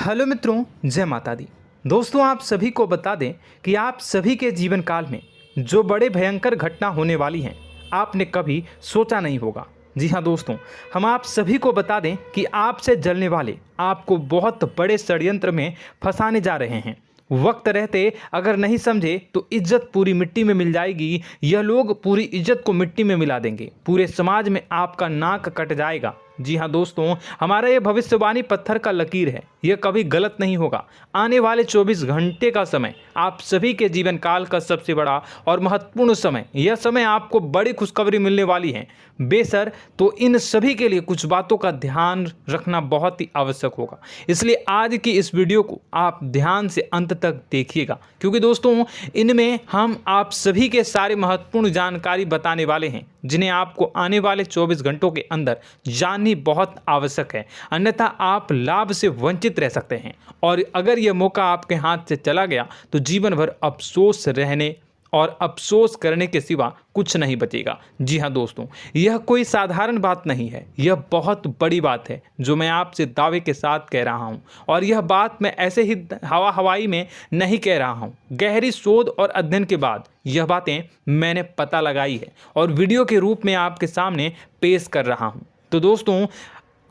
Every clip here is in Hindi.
हेलो मित्रों, जय माता दी। दोस्तों, आप सभी को बता दें कि आप सभी के जीवन काल में जो बड़े भयंकर घटना होने वाली हैं, आपने कभी सोचा नहीं होगा। जी हाँ दोस्तों, हम आप सभी को बता दें कि आपसे जलने वाले आपको बहुत बड़े षड्यंत्र में फंसाने जा रहे हैं। वक्त रहते अगर नहीं समझे तो इज्जत पूरी मिट्टी में मिल जाएगी। यह लोग पूरी इज्जत को मिट्टी में मिला देंगे। पूरे समाज में आपका नाक कट जाएगा। जी हाँ दोस्तों, हमारा ये भविष्यवाणी पत्थर का लकीर है, यह कभी गलत नहीं होगा। आने वाले 24 घंटे का समय आप सभी के जीवन काल का सबसे बड़ा और महत्वपूर्ण समय। यह समय आपको बड़ी खुशखबरी मिलने वाली है बेसर, तो इन सभी के लिए कुछ बातों का ध्यान रखना बहुत ही आवश्यक होगा। इसलिए आज की इस वीडियो को आप ध्यान से अंत तक देखिएगा, क्योंकि दोस्तों इनमें हम आप सभी के सारे महत्वपूर्ण जानकारी बताने वाले हैं, जिन्हें आपको आने वाले 24 घंटों के अंदर जाननी बहुत आवश्यक है। अन्यथा आप लाभ से वंचित रह सकते हैं, और अगर यह मौका आपके हाथ से चला गया तो जीवन भर अफसोस रहने और अफसोस करने के सिवा कुछ नहीं बचेगा। जी हाँ दोस्तों, यह कोई साधारण बात नहीं है, यह बहुत बड़ी बात है जो मैं आपसे दावे के साथ कह रहा हूँ। और यह बात मैं ऐसे ही हवाई में नहीं कह रहा हूँ। गहरी शोध और अध्ययन के बाद यह बातें मैंने पता लगाई है और वीडियो के रूप में आपके सामने पेश कर रहा हूँ। तो दोस्तों,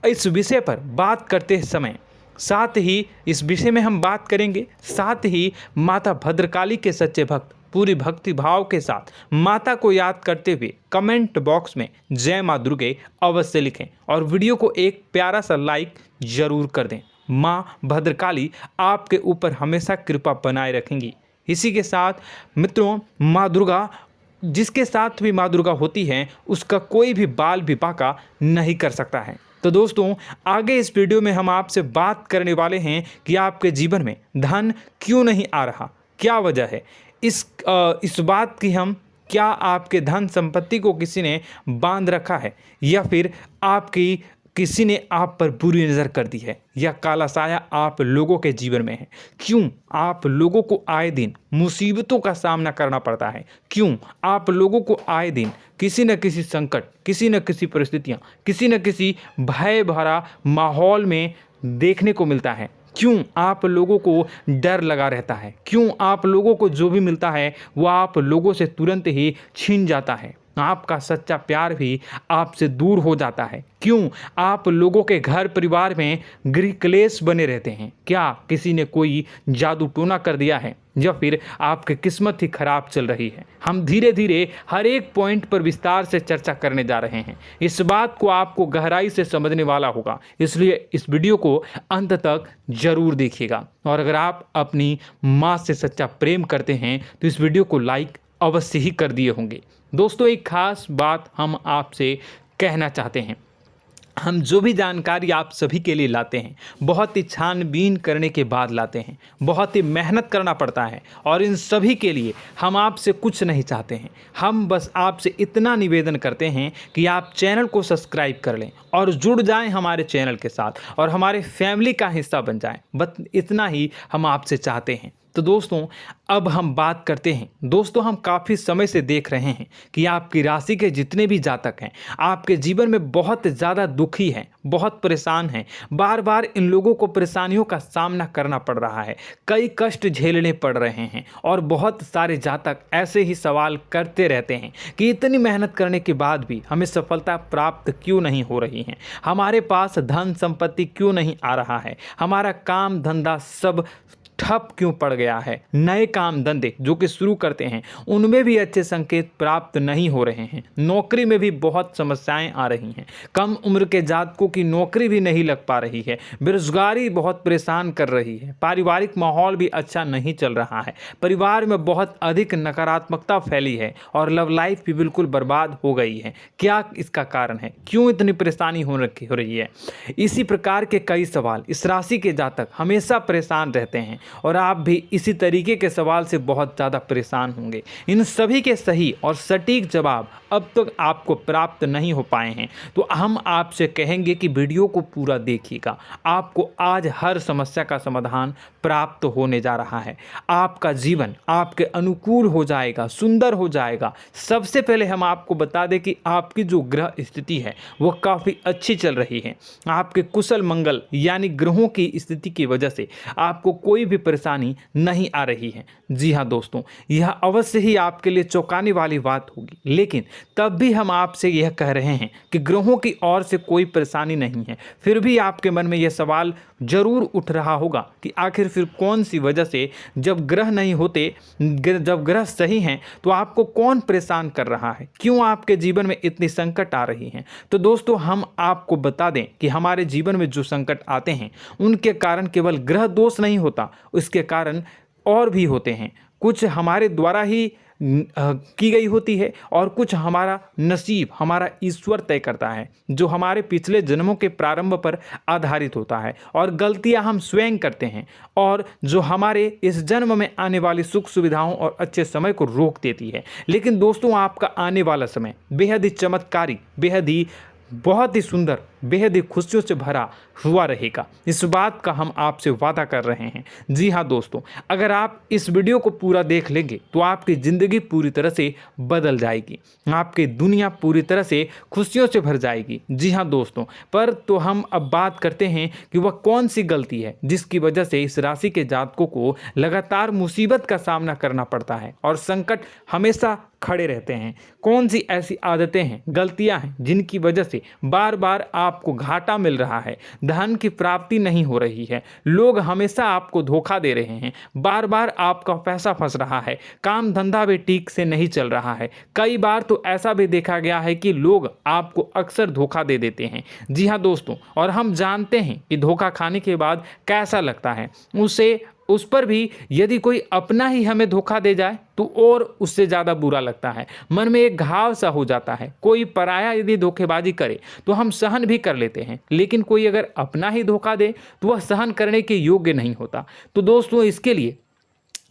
इस विषय पर बात करते समय साथ ही इस विषय में हम बात करेंगे, साथ ही माता भद्रकाली के सच्चे भक्त पूरी भक्ति भाव के साथ माता को याद करते हुए कमेंट बॉक्स में जय माँ दुर्गे अवश्य लिखें और वीडियो को एक प्यारा सा लाइक जरूर कर दें। माँ भद्रकाली आपके ऊपर हमेशा कृपा बनाए रखेंगी। इसी के साथ मित्रों, माँ दुर्गा, जिसके साथ भी माँ दुर्गा होती हैं, उसका कोई भी बाल भी बांका नहीं कर सकता है। तो दोस्तों, आगे इस वीडियो में हम आपसे बात करने वाले हैं कि आपके जीवन में धन क्यों नहीं आ रहा, क्या वजह है इस बात की। हम क्या आपके धन संपत्ति को किसी ने बांध रखा है, या फिर आपकी किसी ने आप पर बुरी नज़र कर दी है, या काला साया आप लोगों के जीवन में है। क्यों आप लोगों को आए दिन मुसीबतों का सामना करना पड़ता है, क्यों आप लोगों को आए दिन किसी न किसी संकट, किसी न किसी परिस्थितियाँ, किसी न किसी भय भरा माहौल में देखने को मिलता है, क्यों आप लोगों को डर लगा रहता है, क्यों आप लोगों को जो भी मिलता है वो आप लोगों से तुरंत ही छीन जाता है, आपका सच्चा प्यार भी आपसे दूर हो जाता है, क्यों आप लोगों के घर परिवार में गृह क्लेश बने रहते हैं। क्या किसी ने कोई जादू टोना कर दिया है, या फिर आपकी किस्मत ही खराब चल रही है। हम धीरे धीरे हर एक पॉइंट पर विस्तार से चर्चा करने जा रहे हैं। इस बात को आपको गहराई से समझने वाला होगा, इसलिए इस वीडियो को अंत तक जरूर देखिएगा। और अगर आप अपनी माँ से सच्चा प्रेम करते हैं तो इस वीडियो को लाइक अवश्य ही कर दिए होंगे। दोस्तों, एक खास बात हम आपसे कहना चाहते हैं। हम जो भी जानकारी आप सभी के लिए लाते हैं, बहुत ही छानबीन करने के बाद लाते हैं, बहुत ही मेहनत करना पड़ता है, और इन सभी के लिए हम आपसे कुछ नहीं चाहते हैं। हम बस आपसे इतना निवेदन करते हैं कि आप चैनल को सब्सक्राइब कर लें और जुड़ जाएं हमारे चैनल के साथ और हमारे फैमिली का हिस्सा बन जाएं। बस इतना ही हम आपसे चाहते हैं। तो दोस्तों, अब हम बात करते हैं। दोस्तों, हम काफ़ी समय से देख रहे हैं कि आपकी राशि के जितने भी जातक हैं, आपके जीवन में बहुत ज़्यादा दुखी हैं, बहुत परेशान हैं। बार बार इन लोगों को परेशानियों का सामना करना पड़ रहा है, कई कष्ट झेलने पड़ रहे हैं, और बहुत सारे जातक ऐसे ही सवाल करते रहते हैं कि इतनी मेहनत करने के बाद भी हमें सफलता प्राप्त क्यों नहीं हो रही है, हमारे पास धन संपत्ति क्यों नहीं आ रहा है, हमारा काम धंधा सब ठप क्यों पड़ गया है, नए काम धंधे जो कि शुरू करते हैं उनमें भी अच्छे संकेत प्राप्त नहीं हो रहे हैं, नौकरी में भी बहुत समस्याएं आ रही हैं, कम उम्र के जातकों की नौकरी भी नहीं लग पा रही है, बेरोजगारी बहुत परेशान कर रही है, पारिवारिक माहौल भी अच्छा नहीं चल रहा है, परिवार में बहुत अधिक नकारात्मकता फैली है, और लव लाइफ भी बिल्कुल बर्बाद हो गई है। क्या इसका कारण है, क्यों इतनी परेशानी हो रही है? इसी प्रकार के कई सवाल इस राशि के जातक हमेशा परेशान रहते हैं, और आप भी इसी तरीके के सवाल से बहुत ज़्यादा परेशान होंगे। इन सभी के सही और सटीक जवाब अब तक आपको प्राप्त नहीं हो पाए हैं, तो हम आपसे कहेंगे कि वीडियो को पूरा देखिएगा। आपको आज हर समस्या का समाधान प्राप्त होने जा रहा है। आपका जीवन आपके अनुकूल हो जाएगा, सुंदर हो जाएगा। सबसे पहले हम आपको बता दें कि आपकी जो ग्रह स्थिति है वो काफ़ी अच्छी चल रही है। आपके कुशल मंगल यानी ग्रहों की स्थिति की वजह से आपको कोई भी परेशानी नहीं आ रही है। जी हाँ दोस्तों, यह अवश्य ही आपके लिए चौंकाने वाली बात होगी, लेकिन तब भी हम आपसे यह कह रहे हैं कि ग्रहों की ओर से कोई परेशानी नहीं है। फिर भी आपके मन में यह सवाल जरूर उठ रहा होगा कि आखिर फिर कौन सी वजह से, जब ग्रह नहीं होते, जब ग्रह सही हैं, तो आपको कौन परेशान कर रहा है, क्यों आपके जीवन में इतनी संकट आ रही हैं। तो दोस्तों, हम आपको बता दें कि हमारे जीवन में जो संकट आते हैं उनके कारण केवल ग्रह दोष नहीं होता, उसके कारण और भी होते हैं। कुछ हमारे द्वारा ही की गई होती है और कुछ हमारा नसीब, हमारा ईश्वर तय करता है, जो हमारे पिछले जन्मों के प्रारंभ पर आधारित होता है। और गलतियां हम स्वयं करते हैं और जो हमारे इस जन्म में आने वाली सुख सुविधाओं और अच्छे समय को रोक देती है। लेकिन दोस्तों, आपका आने वाला समय बेहद ही चमत्कारी, बेहद ही बहुत ही सुंदर, बेहद ही खुशियों से भरा हुआ रहेगा। इस बात का हम आपसे वादा कर रहे हैं। जी हाँ दोस्तों, अगर आप इस वीडियो को पूरा देख लेंगे तो आपकी ज़िंदगी पूरी तरह से बदल जाएगी, आपकी दुनिया पूरी तरह से खुशियों से भर जाएगी। जी हाँ दोस्तों, पर तो हम अब बात करते हैं कि वह कौन सी गलती है जिसकी वजह से इस राशि के जातकों को लगातार मुसीबत का सामना करना पड़ता है और संकट हमेशा खड़े रहते हैं। कौन सी ऐसी आदतें हैं, गलतियां हैं जिनकी वजह से बार बार आपको घाटा मिल रहा है, धन की प्राप्ति नहीं हो रही है, लोग हमेशा आपको धोखा दे रहे हैं, बार बार आपका पैसा फंस रहा है, काम धंधा भी ठीक से नहीं चल रहा है। कई बार तो ऐसा भी देखा गया है कि लोग आपको अक्सर धोखा दे देते हैं। जी हाँ दोस्तों, और हम जानते हैं कि धोखा खाने के बाद कैसा लगता है। उस पर भी यदि कोई अपना ही हमें धोखा दे जाए तो और उससे ज़्यादा बुरा लगता है, मन में एक घाव सा हो जाता है। कोई पराया यदि धोखेबाजी करे तो हम सहन भी कर लेते हैं, लेकिन कोई अगर अपना ही धोखा दे तो वह सहन करने के योग्य नहीं होता। तो दोस्तों, इसके लिए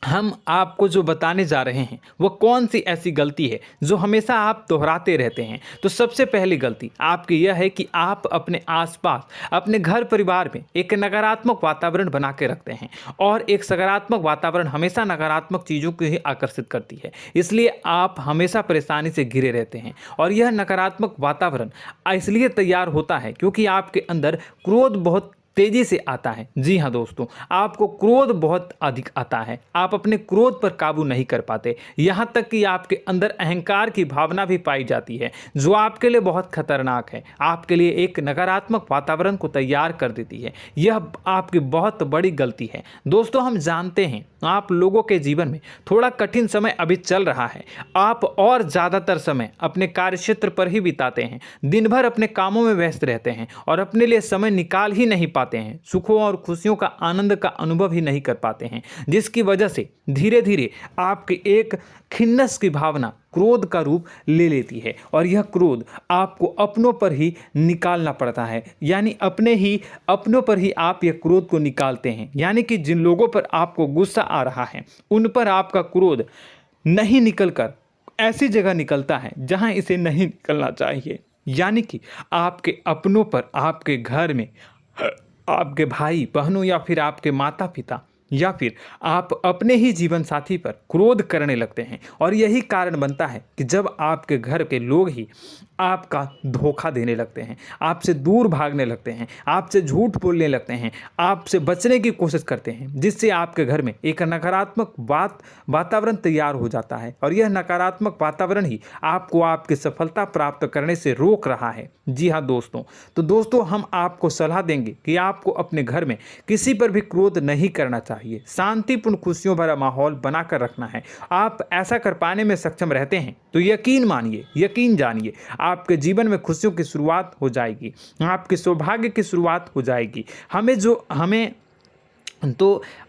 हम आपको जो बताने जा रहे हैं वो कौन सी ऐसी गलती है जो हमेशा आप दोहराते रहते हैं। तो सबसे पहली गलती आपकी यह है कि आप अपने आसपास, अपने घर परिवार में एक नकारात्मक वातावरण बना के रखते हैं, और एक सकारात्मक वातावरण हमेशा नकारात्मक चीज़ों को ही आकर्षित करती है। इसलिए आप हमेशा परेशानी से घिरे रहते हैं, और यह नकारात्मक वातावरण इसलिए तैयार होता है क्योंकि आपके अंदर क्रोध बहुत तेजी से आता है। जी हाँ दोस्तों, आपको क्रोध बहुत अधिक आता है, आप अपने क्रोध पर काबू नहीं कर पाते, यहाँ तक कि आपके अंदर अहंकार की भावना भी पाई जाती है, जो आपके लिए बहुत खतरनाक है, आपके लिए एक नकारात्मक वातावरण को तैयार कर देती है। यह आपकी बहुत बड़ी गलती है। दोस्तों, हम जानते हैं आप लोगों के जीवन में थोड़ा कठिन समय अभी चल रहा है। आप और ज़्यादातर समय अपने कार्यक्षेत्र पर ही बिताते हैं, दिन भर अपने कामों में व्यस्त रहते हैं और अपने लिए समय निकाल ही नहीं पाते हैं, सुखों और खुशियों का आनंद का अनुभव ही नहीं कर पाते हैं, जिसकी वजह से धीरे धीरे आपकी एक खिन्नस की भावना क्रोध का रूप ले लेती है, और यह क्रोध आपको अपनों पर ही निकालना पड़ता है। यानी अपनों पर ही आप यह क्रोध को निकालते हैं। यानी कि जिन लोगों पर आपको गुस्सा आ रहा है उन पर आपका क्रोध नहीं निकलकर ऐसी जगह निकलता है जहां इसे नहीं निकलना चाहिए। यानी कि आपके अपनों पर, आपके घर में, आपके भाई बहनों या फिर आपके माता पिता या फिर आप अपने ही जीवन साथी पर क्रोध करने लगते हैं, और यही कारण बनता है कि जब आपके घर के लोग ही आपका धोखा देने लगते हैं, आपसे दूर भागने लगते हैं, आपसे झूठ बोलने लगते हैं, आपसे बचने की कोशिश करते हैं, जिससे आपके घर में एक नकारात्मक वातावरण तैयार हो जाता है, और यह नकारात्मक वातावरण ही आपको आपकी सफलता प्राप्त करने से रोक रहा है। जी हाँ दोस्तों, तो दोस्तों, हम आपको सलाह देंगे कि आपको अपने घर में किसी पर भी क्रोध नहीं करना चाहिए, शांतिपूर्ण खुशियों भरा माहौल बनाकर रखना है। आप ऐसा कर पाने में सक्षम रहते हैं तो यकीन मानिए, यकीन जानिए, आपके जीवन में खुशियों की शुरुआत हो जाएगी, आपके सौभाग्य की शुरुआत हो जाएगी।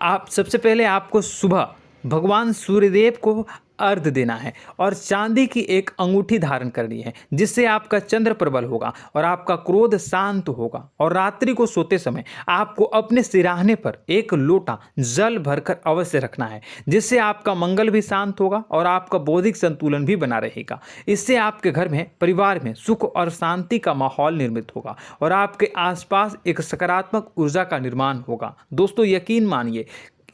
आप सबसे पहले आपको सुबह भगवान सूर्यदेव को अर्घ्य देना है और चांदी की एक अंगूठी धारण करनी है, जिससे आपका चंद्र प्रबल होगा और आपका क्रोध शांत होगा। और रात्रि को सोते समय आपको अपने सिरहाने पर एक लोटा जल भरकर अवश्य रखना है, जिससे आपका मंगल भी शांत होगा और आपका बौद्धिक संतुलन भी बना रहेगा। इससे आपके घर में, परिवार में सुख और शांति का माहौल निर्मित होगा और आपके आसपास एक सकारात्मक ऊर्जा का निर्माण होगा। दोस्तों,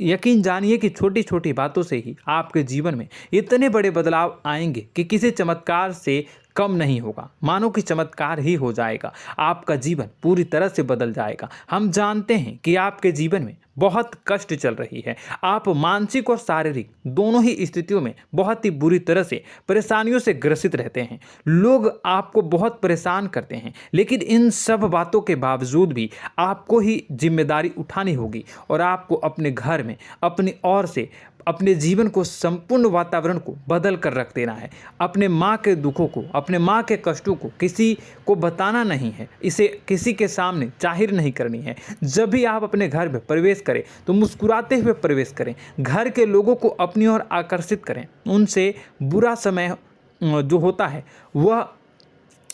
यकीन जानिए कि छोटी छोटी बातों से ही आपके जीवन में इतने बड़े बदलाव आएंगे कि किसी चमत्कार से कम नहीं होगा। मानो कि चमत्कार ही हो जाएगा, आपका जीवन पूरी तरह से बदल जाएगा। हम जानते हैं कि आपके जीवन में बहुत कष्ट चल रही है, आप मानसिक और शारीरिक दोनों ही स्थितियों में बहुत ही बुरी तरह से परेशानियों से ग्रसित रहते हैं। लोग आपको बहुत परेशान करते हैं, लेकिन इन सब बातों के बावजूद भी आपको ही जिम्मेदारी उठानी होगी और आपको अपने घर में अपनी ओर से अपने जीवन को, संपूर्ण वातावरण को बदल कर रख देना है। अपने माँ के दुखों को, अपने माँ के कष्टों को किसी को बताना नहीं है, इसे किसी के सामने जाहिर नहीं करनी है। जब भी आप अपने घर में प्रवेश करें तो मुस्कुराते हुए प्रवेश करें, घर के लोगों को अपनी ओर आकर्षित करें। उनसे बुरा समय जो होता है वह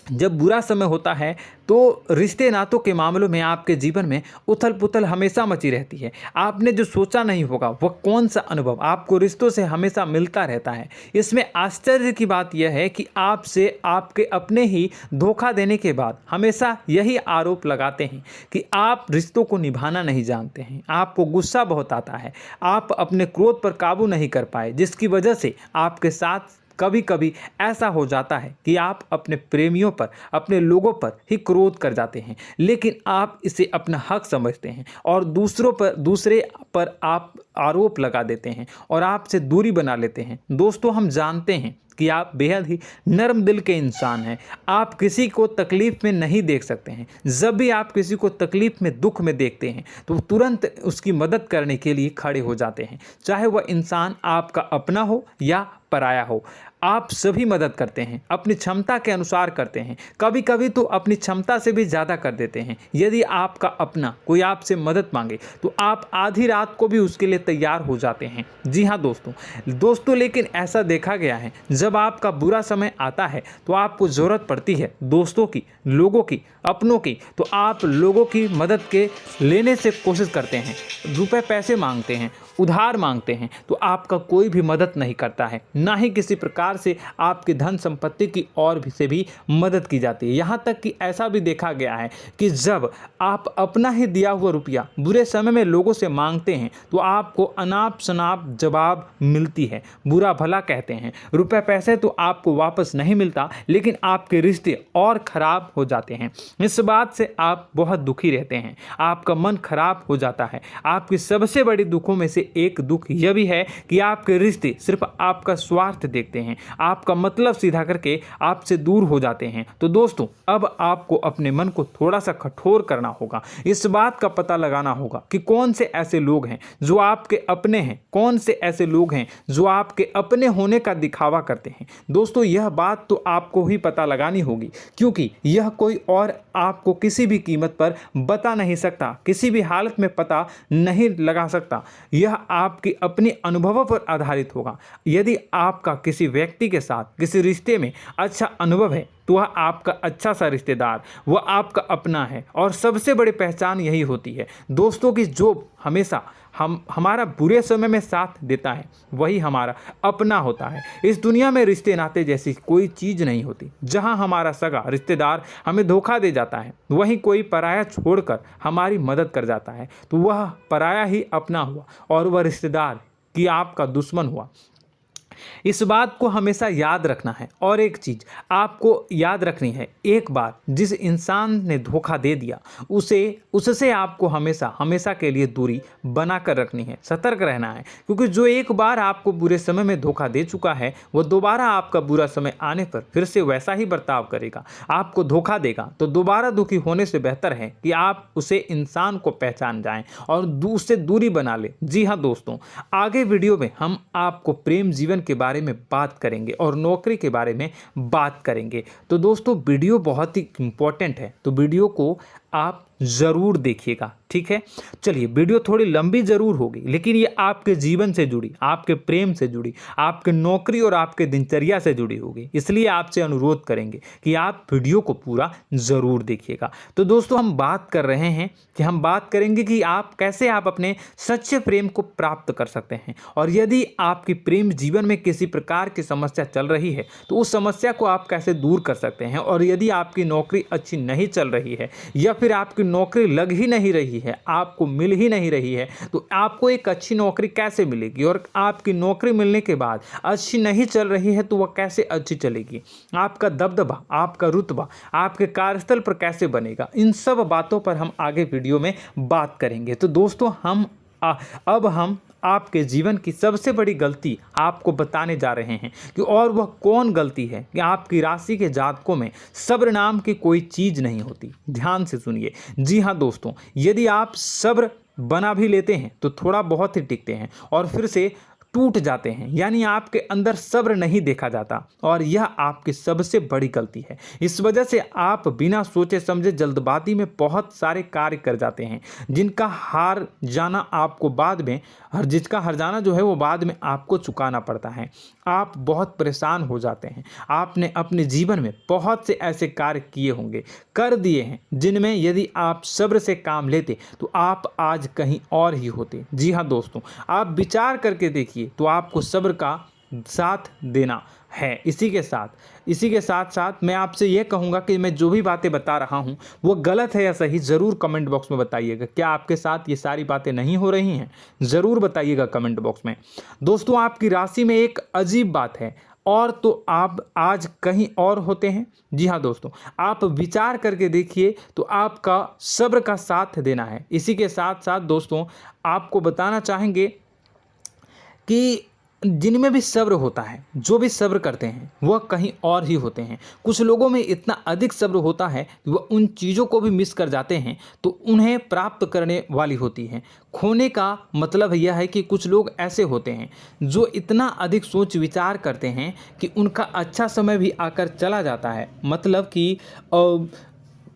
जब बुरा समय होता है तो रिश्ते नातों के मामलों में आपके जीवन में उथल पुथल हमेशा मची रहती है। आपने जो सोचा नहीं होगा वह कौन सा अनुभव आपको रिश्तों से हमेशा मिलता रहता है। इसमें आश्चर्य की बात यह है कि आपसे आपके अपने ही धोखा देने के बाद हमेशा यही आरोप लगाते हैं कि आप रिश्तों को निभाना नहीं जानते हैं, आपको गुस्सा बहुत आता है, आप अपने क्रोध पर काबू नहीं कर पाए, जिसकी वजह से आपके साथ कभी कभी ऐसा हो जाता है कि आप अपने प्रेमियों पर, अपने लोगों पर ही क्रोध कर जाते हैं, लेकिन आप इसे अपना हक समझते हैं और दूसरे पर आप आरोप लगा देते हैं और आपसे दूरी बना लेते हैं। दोस्तों, हम जानते हैं कि आप बेहद ही नर्म दिल के इंसान हैं। आप किसी को तकलीफ में नहीं देख सकते हैं। जब भी आप किसी को तकलीफ में, दुख में देखते हैं तो तुरंत उसकी मदद करने के लिए खड़े हो जाते हैं, चाहे वह इंसान आपका अपना हो या पराया हो। आप सभी मदद करते हैं, अपनी क्षमता के अनुसार करते हैं, कभी कभी तो अपनी क्षमता से भी ज़्यादा कर देते हैं। यदि आपका अपना कोई आपसे मदद मांगे तो आप आधी रात को भी उसके लिए तैयार हो जाते हैं। जी हाँ दोस्तों, लेकिन ऐसा देखा गया है, जब आपका बुरा समय आता है तो आपको ज़रूरत पड़ती है दोस्तों की, लोगों की, अपनों की, तो आप लोगों की मदद के लेने से कोशिश करते हैं, रुपए पैसे मांगते हैं, उधार मांगते हैं, तो आपका कोई भी मदद नहीं करता है, ना ही किसी प्रकार से आपकी धन संपत्ति की ओर से भी मदद की जाती है। यहाँ तक कि ऐसा भी देखा गया है कि जब आप अपना ही दिया हुआ रुपया बुरे समय में लोगों से मांगते हैं तो आपको अनाप शनाप जवाब मिलती है, बुरा भला कहते हैं। रुपए पैसे तो आपको वापस नहीं मिलता, लेकिन आपके रिश्ते और खराब हो जाते हैं। इस बात से आप बहुत दुखी रहते हैं, आपका मन खराब हो जाता है। आपकी सबसे बड़ी दुखों में से एक दुख यह भी है कि आपके रिश्ते सिर्फ आपका स्वार्थ देखते हैं, आपका मतलब सीधा करके आपसे दूर हो जाते हैं। तो दोस्तों, अब आपको अपने मन को थोड़ा सा कठोर करना होगा, इस बात का पता लगाना होगा कि कौन से ऐसे लोग हैं जो आपके अपने हैं, कौन से ऐसे लोग हैं जो आपके अपने होने का दिखावा करते हैं। दोस्तों, यह बात तो आपको ही पता लगानी होगी, क्योंकि यह कोई और आपको किसी भी कीमत पर बता नहीं सकता, किसी भी हालत में पता नहीं लगा सकता। यह आपके अपने अनुभवों पर आधारित होगा। यदि आपका किसी व्यक्ति के साथ किसी रिश्ते में अच्छा अनुभव है तो वह आपका अच्छा सा रिश्तेदार, वह आपका अपना है। और सबसे बड़ी पहचान यही होती है दोस्तों की जो हमेशा हमारा बुरे समय में साथ देता है वही हमारा अपना होता है। इस दुनिया में रिश्ते नाते जैसी कोई चीज़ नहीं होती। जहां हमारा सगा रिश्तेदार हमें धोखा दे जाता है, वहीं कोई पराया छोड़कर हमारी मदद कर जाता है, तो वह पराया ही अपना हुआ और वह रिश्तेदार की आपका दुश्मन हुआ। इस बात को हमेशा याद रखना है। और एक चीज़ आपको याद रखनी है, एक बार जिस इंसान ने धोखा दे दिया उससे आपको हमेशा के लिए दूरी बना कर रखनी है, सतर्क रहना है। क्योंकि जो एक बार आपको बुरे समय में धोखा दे चुका है वो दोबारा आपका बुरा समय आने पर फिर से वैसा ही बर्ताव करेगा, आपको धोखा देगा। तो दोबारा दुखी होने से बेहतर है कि आप उसे इंसान को पहचान जाएं और उससे दूरी बना लें। जी हाँ दोस्तों, आगे वीडियो में हम आपको प्रेम जीवन के बारे में बात करेंगे और नौकरी के बारे में बात करेंगे। तो दोस्तों, वीडियो बहुत ही इम्पोर्टेंट है, तो वीडियो को आप ज़रूर देखिएगा, ठीक है। चलिए, वीडियो थोड़ी लंबी ज़रूर होगी, लेकिन ये आपके जीवन से जुड़ी, आपके प्रेम से जुड़ी, आपके नौकरी और आपके दिनचर्या से जुड़ी होगी, इसलिए आपसे अनुरोध करेंगे कि आप वीडियो को पूरा ज़रूर देखिएगा। तो दोस्तों, हम बात कर रहे हैं कि हम बात करेंगे कि आप कैसे आप अपने सच्चे प्रेम को प्राप्त कर सकते हैं, और यदि आपकी प्रेम जीवन में किसी प्रकार की समस्या चल रही है तो उस समस्या को आप कैसे दूर कर सकते हैं, और यदि आपकी नौकरी अच्छी नहीं चल रही है या फिर आपकी नौकरी लग ही नहीं रही है, आपको मिल ही नहीं रही है, तो आपको एक अच्छी नौकरी कैसे मिलेगी, और आपकी नौकरी मिलने के बाद अच्छी नहीं चल रही है तो वह कैसे अच्छी चलेगी, आपका दबदबा, आपका रुतबा आपके कार्यस्थल पर कैसे बनेगा, इन सब बातों पर हम आगे वीडियो में बात करेंगे। तो दोस्तों, अब हम आपके जीवन की सबसे बड़ी गलती आपको बताने जा रहे हैं कि और वह कौन गलती है कि आपकी राशि के जातकों में सब्र नाम की कोई चीज़ नहीं होती। ध्यान से सुनिए। जी हाँ दोस्तों, यदि आप सब्र बना भी लेते हैं तो थोड़ा बहुत ही टिकते हैं और फिर से टूट जाते हैं, यानी आपके अंदर सब्र नहीं देखा जाता, और यह आपकी सबसे बड़ी गलती है। इस वजह से आप बिना सोचे समझे जल्दबाजी में बहुत सारे कार्य कर जाते हैं, जिनका हार जाना आपको बाद में जिसका हर जाना जो है वो बाद में आपको चुकाना पड़ता है। आप बहुत परेशान हो जाते हैं। आपने अपने जीवन में बहुत से ऐसे कार्य किए होंगे, कर दिए हैं, जिनमें यदि आप सब्र से काम लेते तो आप आज कहीं और ही होते। जी हाँ दोस्तों, आप विचार करके देखिए तो आपको सब्र का साथ देना है। इसी के साथ साथ मैं आपसे ये कहूँगा कि मैं जो भी बातें बता रहा हूँ वो गलत है या सही, ज़रूर कमेंट बॉक्स में बताइएगा। क्या आपके साथ ये सारी बातें नहीं हो रही हैं? ज़रूर बताइएगा कमेंट बॉक्स में। दोस्तों, आपकी राशि में एक अजीब बात है, और तो आप आज कहीं और होते हैं। जी हाँ दोस्तों, आप विचार करके देखिए तो आपका सब्र का साथ देना है। इसी के साथ साथ दोस्तों, आपको बताना चाहेंगे कि जिनमें भी सब्र होता है, जो भी सब्र करते हैं वह कहीं और ही होते हैं। कुछ लोगों में इतना अधिक सब्र होता है कि वह उन चीज़ों को भी मिस कर जाते हैं तो उन्हें प्राप्त करने वाली होती हैं। खोने का मतलब यह है कि कुछ लोग ऐसे होते हैं जो इतना अधिक सोच विचार करते हैं कि उनका अच्छा समय भी आकर चला जाता है, मतलब कि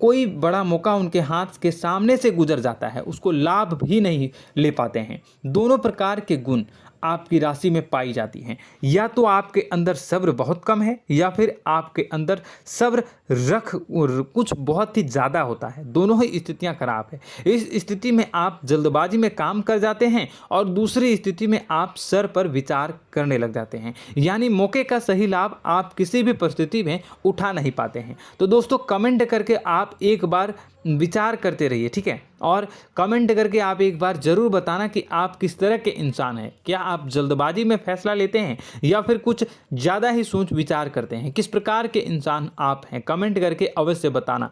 कोई बड़ा मौका उनके हाथ के सामने से गुजर जाता है, उसको लाभ भी नहीं ले पाते हैं। दोनों प्रकार के गुण आपकी राशि में पाई जाती हैं। या तो आपके अंदर सब्र बहुत कम है या फिर आपके अंदर सब्र कुछ बहुत ही ज़्यादा होता है। दोनों ही स्थितियां खराब है। इस स्थिति में आप जल्दबाजी में काम कर जाते हैं और दूसरी स्थिति में आप सर पर विचार करने लग जाते हैं, यानी मौके का सही लाभ आप किसी भी परिस्थिति में उठा नहीं पाते हैं। तो दोस्तों, कमेंट करके आप एक बार विचार करते रहिए, ठीक है, और कमेंट करके आप एक बार ज़रूर बताना कि आप किस तरह के इंसान हैं। क्या आप जल्दबाजी में फैसला लेते हैं या फिर कुछ ज़्यादा ही सोच विचार करते हैं? किस प्रकार के इंसान आप हैं? कमेंट करके अवश्य बताना।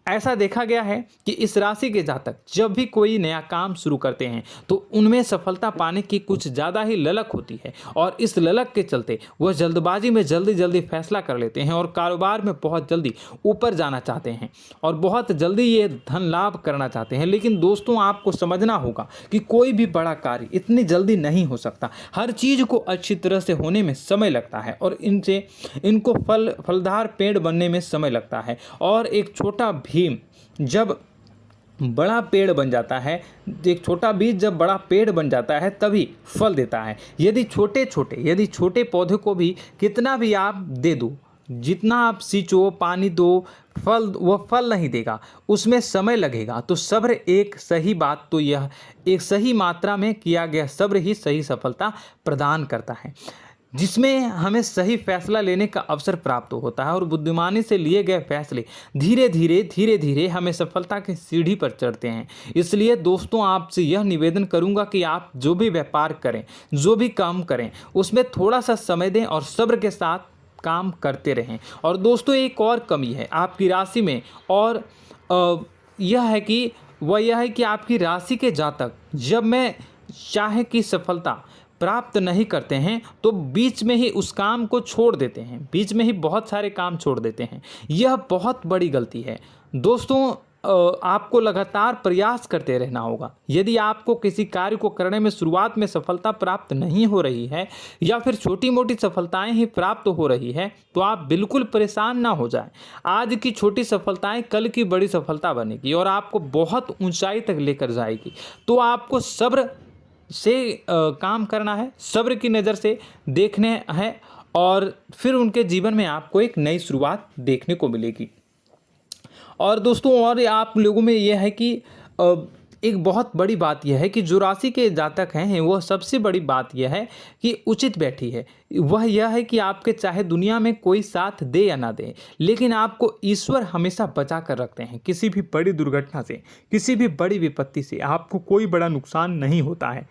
ऐसा देखा गया है कि इस राशि के जातक जब भी कोई नया काम शुरू करते हैं तो उनमें सफलता पाने की कुछ ज़्यादा ही ललक होती है, और इस ललक के चलते वह जल्दबाजी में जल्दी फैसला कर लेते हैं और कारोबार में बहुत जल्दी ऊपर जाना चाहते हैं और बहुत जल्दी ये धन लाभ करना चाहते हैं। लेकिन दोस्तों, आपको समझना होगा कि कोई भी बड़ा कार्य इतनी जल्दी नहीं हो सकता। हर चीज़ को अच्छी तरह से होने में समय लगता है और इनको फलदार पेड़ बनने में समय लगता है। और एक छोटा भीम जब बड़ा पेड़ बन जाता है, एक छोटा बीज जब बड़ा पेड़ बन जाता है तभी फल देता है। यदि छोटे पौधे को भी कितना भी आप दे दो, जितना आप सींचो, पानी दो, वह फल नहीं देगा, उसमें समय लगेगा। तो सब्र एक सही बात, तो यह एक सही मात्रा में किया गया सब्र ही सही सफलता प्रदान करता है, जिसमें हमें सही फैसला लेने का अवसर प्राप्त होता है और बुद्धिमानी से लिए गए फैसले धीरे धीरे हमें सफलता की सीढ़ी पर चढ़ते हैं। इसलिए दोस्तों, आपसे यह निवेदन करूंगा कि आप जो भी व्यापार करें, जो भी काम करें, उसमें थोड़ा सा समय दें और सब्र के साथ काम करते रहें। और दोस्तों, एक और कमी है आपकी राशि में, और यह है कि आपकी राशि के जातक जब मैं चाहे कि सफलता प्राप्त नहीं करते हैं तो बीच में ही उस काम को छोड़ देते हैं, बीच में ही बहुत सारे काम छोड़ देते हैं। यह बहुत बड़ी गलती है दोस्तों। आपको लगातार प्रयास करते रहना होगा। यदि आपको किसी कार्य को करने में शुरुआत में सफलता प्राप्त नहीं हो रही है या फिर छोटी मोटी सफलताएं ही प्राप्त हो रही है तो आप बिल्कुल परेशान ना हो जाएं। आज की छोटी सफलताएं कल की बड़ी सफलता बनेगी और आपको बहुत ऊंचाई तक लेकर जाएगी। तो आपको सब्र से काम करना है, सब्र की नज़र से देखने हैं और फिर उनके जीवन में आपको एक नई शुरुआत देखने को मिलेगी। और दोस्तों और आप लोगों में यह है कि एक बहुत बड़ी बात यह है कि जो राशि के जातक हैं वह सबसे बड़ी बात यह है कि उचित बैठी है। वह यह है कि आपके चाहे दुनिया में कोई साथ दे या ना दे, लेकिन आपको ईश्वर हमेशा बचा कर रखते हैं। किसी भी बड़ी दुर्घटना से, किसी भी बड़ी विपत्ति से आपको कोई बड़ा नुकसान नहीं होता है।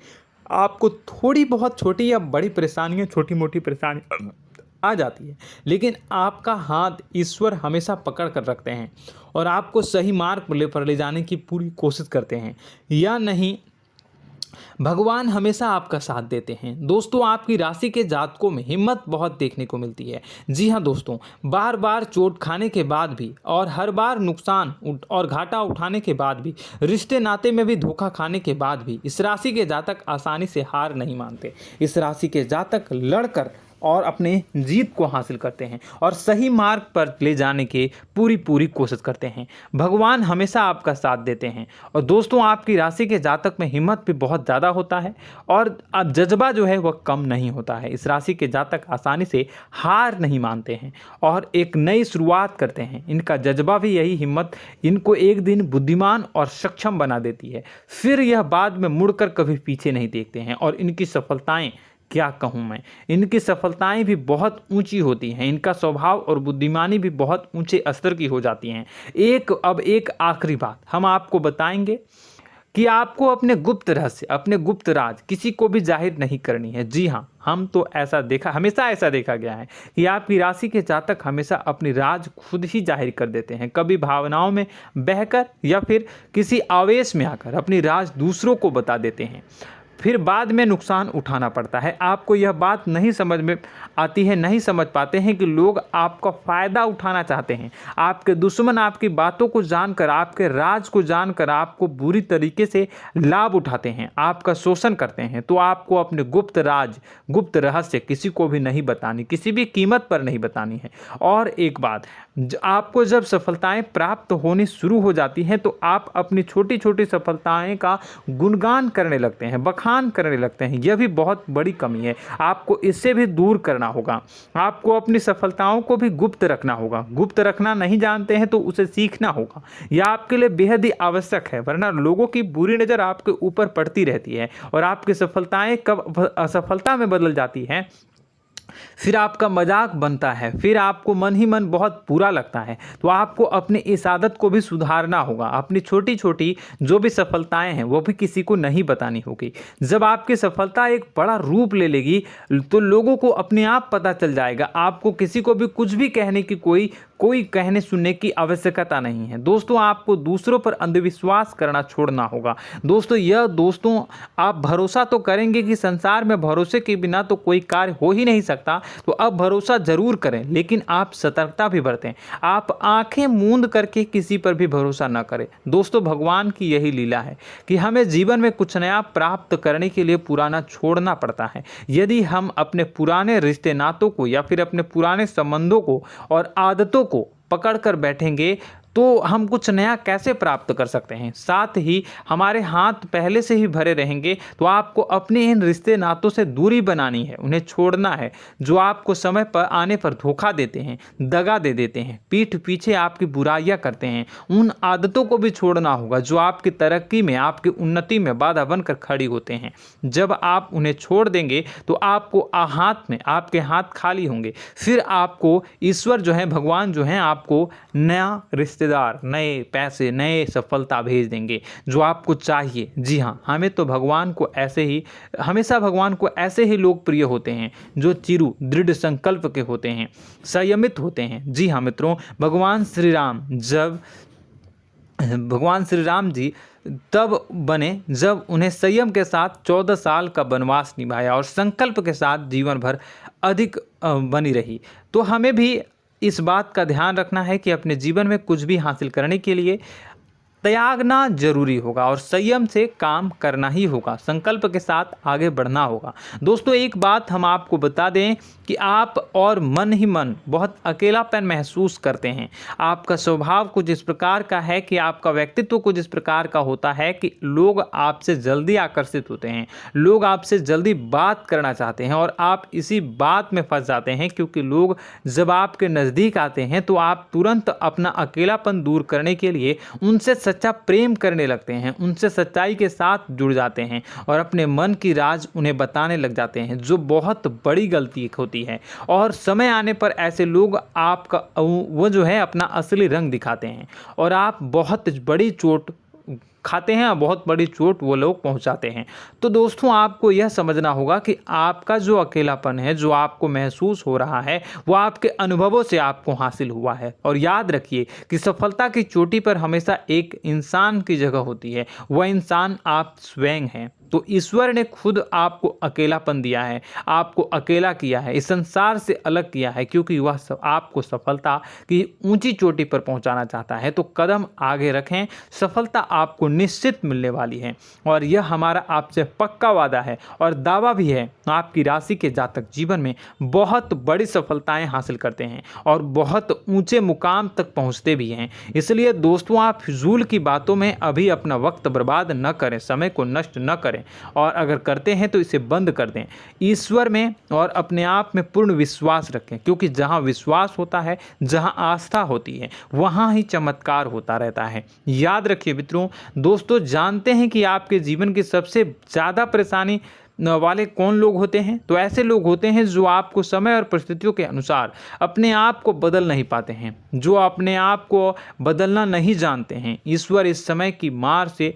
आपको थोड़ी बहुत छोटी या बड़ी परेशानियाँ, छोटी मोटी परेशानी आ जाती है, लेकिन आपका हाथ ईश्वर हमेशा पकड़ कर रखते हैं और आपको सही मार्ग पर ले जाने की पूरी कोशिश करते हैं। या नहीं, भगवान हमेशा आपका साथ देते हैं। दोस्तों आपकी राशि के जातकों में हिम्मत बहुत देखने को मिलती है। जी हाँ दोस्तों, बार बार चोट खाने के बाद भी और हर बार नुकसान और घाटा उठाने के बाद भी, रिश्ते नाते में भी धोखा खाने के बाद भी इस राशि के जातक आसानी से हार नहीं मानते। इस राशि के जातक लड़कर और अपने जीत को हासिल करते हैं और सही मार्ग पर ले जाने की पूरी कोशिश करते हैं। भगवान हमेशा आपका साथ देते हैं। और दोस्तों आपकी राशि के जातक में हिम्मत भी बहुत ज़्यादा होता है और अब जज्बा जो है वह कम नहीं होता है। इस राशि के जातक आसानी से हार नहीं मानते हैं और एक नई शुरुआत करते हैं। इनका जज्बा भी, यही हिम्मत इनको एक दिन बुद्धिमान और सक्षम बना देती है। फिर यह बाद में मुड़कर कभी पीछे नहीं देखते हैं और इनकी सफलताएं, क्या कहूँ मैं, इनकी सफलताएं भी बहुत ऊंची होती हैं। इनका स्वभाव और बुद्धिमानी भी बहुत ऊंचे स्तर की हो जाती हैं। अब एक आखिरी बात हम आपको बताएंगे कि आपको अपने गुप्त रहस्य, अपने गुप्त राज किसी को भी जाहिर नहीं करनी है। जी हाँ, हमेशा ऐसा देखा गया है कि आपकी राशि के जातक हमेशा अपनी राज खुद ही जाहिर कर देते हैं। कभी भावनाओं में बहकर या फिर किसी आवेश में आकर अपनी राज दूसरों को बता देते हैं, फिर बाद में नुकसान उठाना पड़ता है। आपको यह बात नहीं समझ में आती है, नहीं समझ पाते हैं कि लोग आपका फ़ायदा उठाना चाहते हैं। आपके दुश्मन आपकी बातों को जानकर, आपके राज को जानकर आपको बुरी तरीके से लाभ उठाते हैं, आपका शोषण करते हैं। तो आपको अपने गुप्त राज, गुप्त रहस्य किसी को भी नहीं बतानी, किसी भी कीमत पर नहीं बतानी है। और एक बात, आपको जब सफलताएं प्राप्त होनी शुरू हो जाती हैं तो आप अपनी छोटी छोटी सफलताएं का गुणगान करने लगते हैं, बखान करने लगते हैं। यह भी बहुत बड़ी कमी है, आपको इससे भी दूर करना होगा। आपको अपनी सफलताओं को भी गुप्त रखना होगा। गुप्त रखना नहीं जानते हैं तो उसे सीखना होगा। यह आपके लिए बेहद ही आवश्यक है, वरना लोगों की बुरी नज़र आपके ऊपर पड़ती रहती है और आपकी सफलताएं कब असफलता में बदल जाती हैं, फिर आपका मजाक बनता है, फिर आपको मन ही मन बहुत बुरा लगता है। तो आपको अपनी इस आदत को भी सुधारना होगा। अपनी छोटी छोटी जो भी सफलताएं हैं वो भी किसी को नहीं बतानी होगी। जब आपकी सफलता एक बड़ा रूप ले लेगी तो लोगों को अपने आप पता चल जाएगा। आपको किसी को भी कुछ भी कहने की कोई कहने सुनने की आवश्यकता नहीं है। दोस्तों आपको दूसरों पर अंधविश्वास करना छोड़ना होगा। दोस्तों आप भरोसा तो करेंगे कि संसार में भरोसे के बिना तो कोई कार्य हो ही नहीं सकता, तो अब भरोसा जरूर करें, लेकिन आप सतर्कता भी बरतें। आप आंखें मूंद करके किसी पर भी भरोसा न करें। दोस्तों भगवान की यही लीला है कि हमें जीवन में कुछ नया प्राप्त करने के लिए पुराना छोड़ना पड़ता है। यदि हम अपने पुराने रिश्ते नातों को या फिर अपने पुराने संबंधों को और आदतों को पकड़ कर बैठेंगे तो हम कुछ नया कैसे प्राप्त कर सकते हैं। साथ ही हमारे हाथ पहले से ही भरे रहेंगे। तो आपको अपने इन रिश्ते नातों से दूरी बनानी है, उन्हें छोड़ना है। जो आपको समय पर आने पर धोखा देते हैं, दगा दे देते हैं, पीठ पीछे आपकी बुराइयां करते हैं, उन आदतों को भी छोड़ना होगा जो आपकी तरक्की में, आपकी उन्नति में बाधा बनकर खड़ी होते हैं। जब आप उन्हें छोड़ देंगे तो आपको आपके हाथ खाली होंगे। फिर आपको ईश्वर जो है, भगवान जो है, आपको नया रिश्तेदार, नए पैसे, नए सफलता भेज देंगे जो आपको चाहिए। जी हाँ, हमेशा भगवान को ऐसे ही लोग प्रिय होते हैं जो चिरु दृढ़ संकल्प के होते हैं, संयमित होते हैं। जी हाँ मित्रों, भगवान श्री राम जी तब बने जब उन्हें संयम के साथ 14 साल का वनवास निभाया और संकल्प के साथ जीवन भर अधिक बनी रही। तो हमें भी इस बात का ध्यान रखना है कि अपने जीवन में कुछ भी हासिल करने के लिए त्यागना जरूरी होगा और संयम से काम करना ही होगा, संकल्प के साथ आगे बढ़ना होगा। दोस्तों एक बात हम आपको बता दें कि आप और मन ही मन बहुत अकेलापन महसूस करते हैं। आपका स्वभाव कुछ इस प्रकार का है कि आपका व्यक्तित्व कुछ इस प्रकार का होता है कि लोग आपसे जल्दी आकर्षित होते हैं, लोग आपसे जल्दी बात करना चाहते हैं और आप इसी बात में फंस जाते हैं, क्योंकि लोग जब आपके नज़दीक आते हैं तो आप तुरंत अपना अकेलापन दूर करने के लिए उनसे सच्चा प्रेम करने लगते हैं, उनसे सच्चाई के साथ जुड़ जाते हैं और अपने मन की राज उन्हें बताने लग जाते हैं, जो बहुत बड़ी गलती होती है। और समय आने पर ऐसे लोग आपका वो जो है अपना असली रंग दिखाते हैं और आप बहुत बड़ी चोट खाते हैं, बहुत बड़ी चोट वो लोग पहुंचाते हैं। तो दोस्तों आपको यह समझना होगा कि आपका जो अकेलापन है, जो आपको महसूस हो रहा है, वो आपके अनुभवों से आपको हासिल हुआ है। और याद रखिए कि सफलता की चोटी पर हमेशा एक इंसान की जगह होती है, वह इंसान आप स्वयं हैं। तो ईश्वर ने खुद आपको अकेलापन दिया है, आपको अकेला किया है, इस संसार से अलग किया है, क्योंकि वह आपको सफलता की ऊंची चोटी पर पहुंचाना चाहता है। तो कदम आगे रखें, सफलता आपको निश्चित मिलने वाली है और यह हमारा आपसे पक्का वादा है और दावा भी है। आपकी राशि के जातक जीवन में बहुत बड़ी सफलताएं हासिल करते हैं और बहुत ऊंचे मुकाम तक पहुंचते भी हैं। इसलिए दोस्तों आप फिजूल की बातों में अभी अपना वक्त बर्बाद न करें, समय को नष्ट न करें और अगर करते हैं तो इसे बंद कर दें। ईश्वर में और अपने आप में पूर्ण विश्वास रखें, क्योंकि जहां विश्वास होता है, जहां आस्था होती है, वहां ही चमत्कार होता रहता है। याद रखिए मित्रों, दोस्तों जानते हैं कि आपके जीवन की सबसे ज़्यादा परेशानी वाले कौन लोग होते हैं? तो ऐसे लोग होते हैं जो आपको समय और परिस्थितियों के अनुसार अपने आप को बदल नहीं पाते हैं, जो अपने आप को बदलना नहीं जानते हैं। ईश्वर इस समय की मार से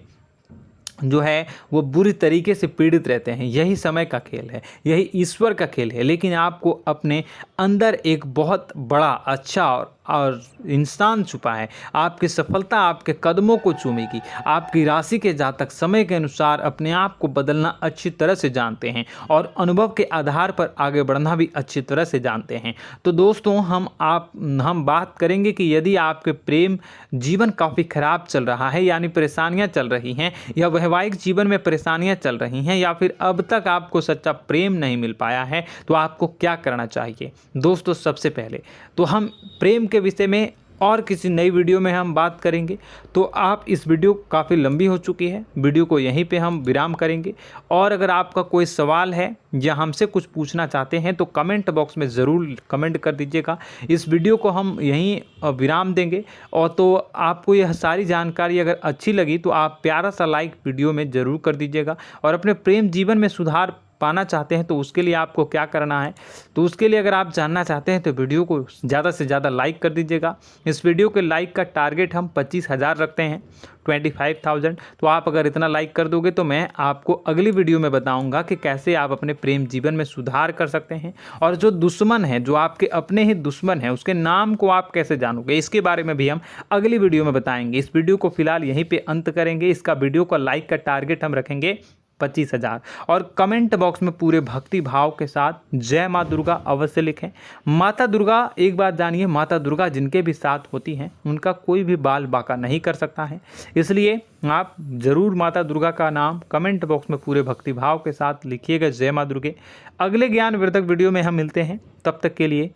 जो है वो बुरी तरीके से पीड़ित रहते हैं। यही समय का खेल है, यही ईश्वर का खेल है। लेकिन आपको अपने अंदर एक बहुत बड़ा अच्छा और इंसान छुपा है। आपकी सफलता आपके कदमों को चूमेगी। आपकी राशि के जातक समय के अनुसार अपने आप को बदलना अच्छी तरह से जानते हैं और अनुभव के आधार पर आगे बढ़ना भी अच्छी तरह से जानते हैं। तो दोस्तों हम बात करेंगे कि यदि आपके प्रेम जीवन काफ़ी खराब चल रहा है, यानी परेशानियां चल रही हैं, या वैवाहिक जीवन में परेशानियां चल रही हैं, या फिर अब तक आपको सच्चा प्रेम नहीं मिल पाया है, तो आपको क्या करना चाहिए। दोस्तों सबसे पहले तो हम प्रेम के विषय में और किसी नई वीडियो में हम बात करेंगे। तो आप इस वीडियो काफ़ी लंबी हो चुकी है, वीडियो को यहीं पे हम विराम करेंगे। और अगर आपका कोई सवाल है या हमसे कुछ पूछना चाहते हैं तो कमेंट बॉक्स में ज़रूर कमेंट कर दीजिएगा। इस वीडियो को हम यहीं विराम देंगे। और तो आपको यह सारी जानकारी अगर अच्छी लगी तो आप प्यारा सा लाइक वीडियो में ज़रूर कर दीजिएगा। और अपने प्रेम जीवन में सुधार पाना चाहते हैं तो उसके लिए आपको क्या करना है, तो उसके लिए अगर आप जानना चाहते हैं तो वीडियो को ज़्यादा से ज़्यादा लाइक कर दीजिएगा। इस वीडियो के लाइक का टारगेट हम 25,000 रखते हैं, 25,000। तो आप अगर इतना लाइक कर दोगे तो मैं आपको अगली वीडियो में बताऊंगा कि कैसे आप अपने प्रेम जीवन में सुधार कर सकते हैं। और जो दुश्मन है, जो आपके अपने ही दुश्मन है, उसके नाम को आप कैसे जानोगे, इसके बारे में भी हम अगली वीडियो में बताएंगे। इस वीडियो को फिलहाल यहीं पर अंत करेंगे। इसका वीडियो का लाइक का टारगेट हम रखेंगे 25,000। और कमेंट बॉक्स में पूरे भक्ति भाव के साथ जय माँ दुर्गा अवश्य लिखें। माता दुर्गा, एक बात जानिए, माता दुर्गा जिनके भी साथ होती हैं उनका कोई भी बाल बाका नहीं कर सकता है। इसलिए आप ज़रूर माता दुर्गा का नाम कमेंट बॉक्स में पूरे भक्ति भाव के साथ लिखिएगा, जय माँ दुर्गे। अगले ज्ञानवर्धक वीडियो में हम मिलते हैं, तब तक के लिए